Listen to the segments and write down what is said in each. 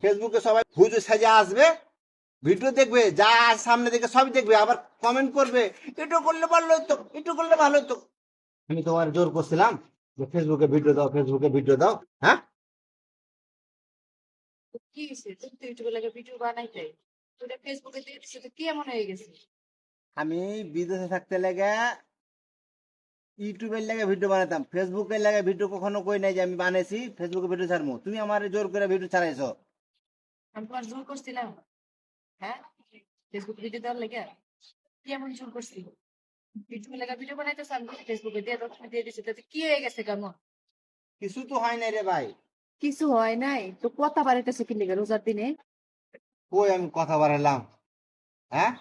ফেসবুকে সবাই হুজুর সাজে আসবে, ভিডিও দেখবে, যা সামনে দেখে সবই দেখবে, আবার কমেন্ট করবে, একটু করলে ভালো হতো, একটু করলে ভালো হতো। আমি তোমার জোর করছিলাম যে ফেসবুকে ভিডিও দাও, ফেসবুকে ভিডিও দাও, হ্যাঁ? তো কি হয়েছে? তুমি তো ইউটিউবে লাগে ভিডিও বানাইতে, তোটা ফেসবুকে দিয়ে দিচ্ছে, তো কি এমন হয়ে গেছে? আমি বিদেশে থাকতে লেগে ইউটিউবের লাগে ভিডিও বানাতাম, ফেসবুকের লাগে ভিডিও কখনো কই নাই যে আমি বানাইছি ফেসবুকে ভিডিও ছাড়বো। তুমি আমার জোর করে ভিডিও ছাড়াইছো। আমি তোমার জোর করছিলাম? হ্যাঁ, ফেসবুক ভিডিও দেওয়ার লেগে কি এমন জোর করছি? ইউটিউবে লাগা ভিডিও বানাইতেছে, আমি ফেসবুকে দিয়ে দাও, তুমি দিয়ে দিচ্ছে, তাতে কি হয়ে গেছে? কেমন কিছু তো হয় নাই রে ভাই। কিছু হয় নাই তো কথা বাড়াইতেছে কি লেগে রোজার দিনে? কই আমি কথা বাড়াইলাম? হ্যাঁ,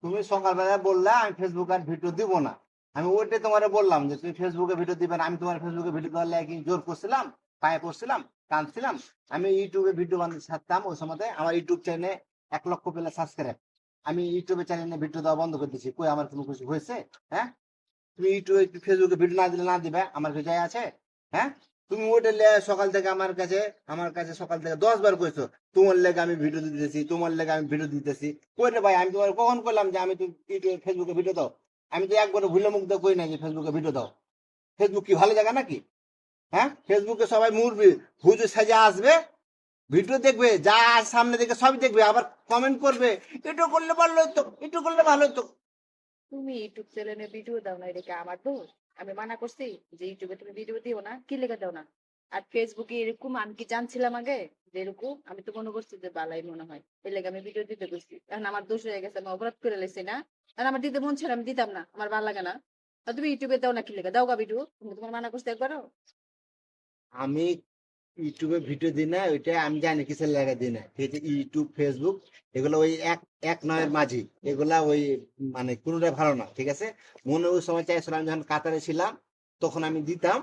তুমি সকালবেলা বললা আমি ফেসবুক আর ভিডিও দিব না। আমি ওইটাই তোমারে বললাম যে তুমি ফেসবুকে ভিডিও দিবে না। আমি তোমার ফেসবুকে ভিডিও দেওয়ার লাগে কি জোর করছিলাম, পায়ে পড়ছিলাম, কাঁদছিলাম? আমি ইউটিউবে ভিডিও বানাতে ছাড়তাম ওই সময়। আমার ইউটিউব চ্যানেলে 1 লক্ষ প্লাস সাবস্ক্রাইব। আমি ইউটিউবে চ্যানেলে ভিডিও দেওয়া বন্ধ করে দিচ্ছি। কই আমার কোনো কিছু হয়েছে? হ্যাঁ, তুমি ইউটিউবে ফেসবুকে ভিডিও না দিলে না দিবে, আমার কি যায় আছে? হ্যাঁ, তুমি ওটা সকাল থেকে আমার কাছে সকাল থেকে 10 বার কইছো তোমার লেগে আমি ভিডিও দিতেছি, তোমার লেগে আমি ভিডিও দিতেছি। কই রে ভাই, আমি তোমার কখন করলাম যে আমি তুমি ইউটিউবে ফেসবুকে ভিডিও দাও? আমি তো একবারও ভুলে মুখ দিয়ে কই নাই যে ফেসবুকে ভিডিও দাও। ফেসবুক কি ভালো জায়গা নাকি? হ্যাঁ, ফেসবুকে সবাই মুরবি হুজুর সাজে আসবে, ভিডিও দেখবে, যা সামনে দেখে সবই দেখবে, আবার কমেন্ট করবে, একটু করলে ভালো হতো, একটু করলে ভালো হতো। তুমি ইউটিউব চ্যানেলে ভিডিও দাও না, এটা কি আমার দোষ? আমি মানা করছি যে ইউটিউবে তুমি ভিডিও দিও না, কি লেগে দাও না? আর ফেসবুকে এরকম আমি কি জানছিলাম আগে যে এরকম? আমি তো মনে করছি যে বালাই মনে হয়, এই লেগে আমি ভিডিও দিতে গেছি। এখন আমার দোষ হয়ে গেছে, আমি অপরাধ করে লেছি না? আর আমার দিতে মন ছিল, আমি দিতাম না, আমার ভালো লাগে না। আর তুমি ইউটিউবে দাও না, কি লেগে দাও গা ভিডিও? তুমি তোমার মানা করছি একবারও? আমি ইউটিউবে ভিডিও দিই না, ওইটা আমি জানি কিসের লাগা দিই না। ঠিক আছে, ইউটিউব ফেসবুক এগুলো ওই এক এক নয়ের মাঝি। এগুলা ওই মানে কোনোটাই ভালো না। ঠিক আছে, মনে ওই সময় চাইছিলাম যখন কাতারে ছিলাম তখন আমি দিতাম।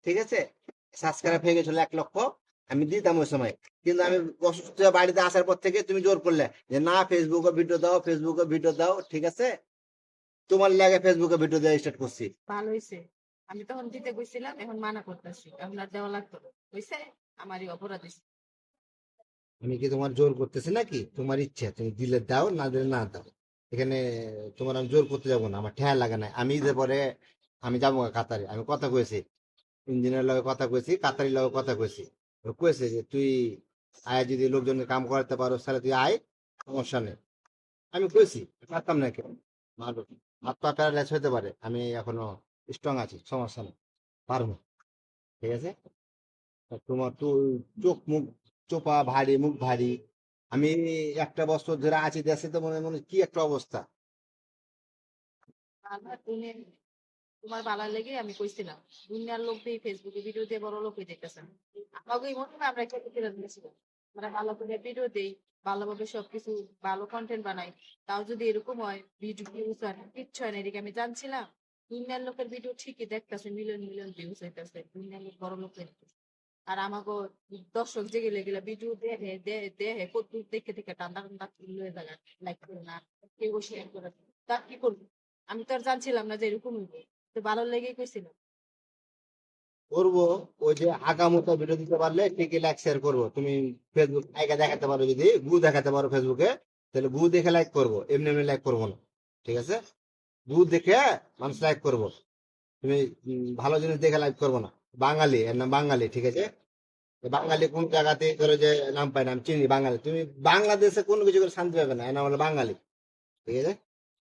ঠিক আছে, সাবস্ক্রাইব হয়ে গেছিল 1 লক্ষ, আমি দিতাম ওই সময়। কিন্তু আমি অসুস্থ হয়ে বাড়িতে আসার পর থেকে তুমি জোর করলে যে না ফেসবুকে ভিডিও দাও, ফেসবুকে ভিডিও দাও। ঠিক আছে, তোমার লাগে ফেসবুকে ভিডিও দেওয়া স্টার্ট করছি। ভালো হয়েছে, আমি তখন দিতে গেছিলাম, এখন মানা করতেছি, এখন আর দেওয়া লাগতো না। হয়েছে, আমারই অপরাধ হয়েছে। আমি কি তোমার জোর করতেছি নাকি? তোমার ইচ্ছা, তুমি দিলে দাও, না দিলে না দাও। এখানে তোমার আমি জোর করতে যাবো না, আমার ঠেয়া লাগে না। আমি ঈদের পরে আমি যাবো কাতারে, আমি কথা কয়েছি, ইঞ্জিনিয়ার লগে কথা কয়েছি, কাতারির লগে কথা কয়েছি। ও কয়েছে যে তুই আয়, যদি লোকজনের কাম করাতে পারো তাহলে তুই আয়, সমস্যা নেই। আমি কইছি, পারতাম না কেন? আমার হাত পা প্যারালাইজ হতে পারে, আমি এখনো স্ট্রং আছি, সমস্যা নেই, পারবো। ঠিক আছে, তোমার তো চোখ মুখ চোপা ভারী, মুখ ভারী। আমি 1 বছর ধরে আছি দেশে, তো মনে মনে কি একটা অবস্থা। আমার দিনে তোমার ভালো লেগে আমি কইছিলাম, দুনিয়ার লোক দিয়ে ফেসবুকে ভিডিও দিয়ে বড় লোক হয়ে দেখতেছেন। আমাকে মনে হয় আমরা খেতে ফেরত দিয়েছিলাম, আমরা ভালো করে ভিডিও দেই, ভালোভাবে সবকিছু ভালো কন্টেন্ট বানাই, তাও যদি এরকম হয় ভিডিও ভিউজ হয় না, কিচ্ছু হয় না, এদিকে আমি জানছিলাম। দুনিয়ার লোকের ভিডিও ঠিকই দেখতেছে, মিলিয়ন মিলিয়ন ভিউজ হইতেছে, দুনিয়ার লোক বড় লোক হয়ে দেখতেছে। আর আমাকে দর্শক যে গেলে গেলে ভিডিও দেখে দেখে কত দেখে দেখে টান্দা টান্দা লয়ে জায়গা লাইক করে না, কেউ শেয়ার করে না। তা কি করবো? আমি তো আর জানছিলাম না যে এরকম হইবে, তো ভালো লেগেই কইছিলাম। করবো, ওই যে আগামতো ভিডিও দিতে পারলে ঠিকই লাইক শেয়ার করবো। তুমি ফেসবুক আইগা দেখাতে পারো, যদি গু দেখাতে পারো ফেসবুকে, তাহলে গু দেখে লাইক করবো, এমনি এমনি লাইক করবো না। ঠিক আছে, গু দেখে মানুষ লাইক করবো। তুমি ভালো জিনিস দেখে লাইক করবো না। বাঙালি, এর নাম বাঙালি। ঠিক আছে, বাঙালি কোন জায়গাতে ধরো যে নাম পাই না, আমি চিনি বাঙালি। তুমি বাংলাদেশে কোনো কিছু করে শান্তি পাবে না, এর নাম হলো বাঙালি। ঠিক আছে।